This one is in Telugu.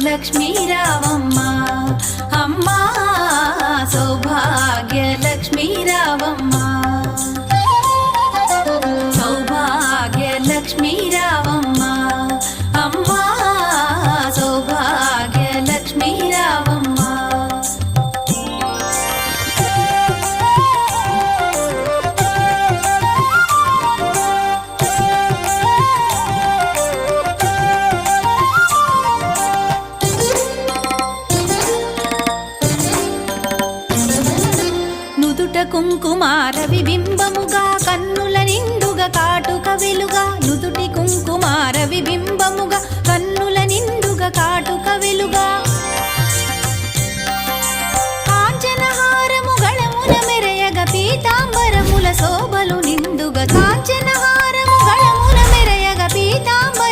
లక్ష్మీ రావమ్మ అమ్మా సౌభాగ్య లక్ష్మీ రావమ్మ సౌభాగ్య లక్ష్మీ రావమ్మ అమ్మా సౌభాగ్య లక్ష్మీ రావమ్మ కుంకుమార విబింబముగా కన్నుల నిండుగా కాటుక వెలుగా నుదుటి కుంకుమార విబింబముగా కన్నుల నిండుగా కాటుక వెలుగా కాంచనహారము గళమున మెరయగ పీతాంబరముల శోభలు నిండుగా కాంచనహార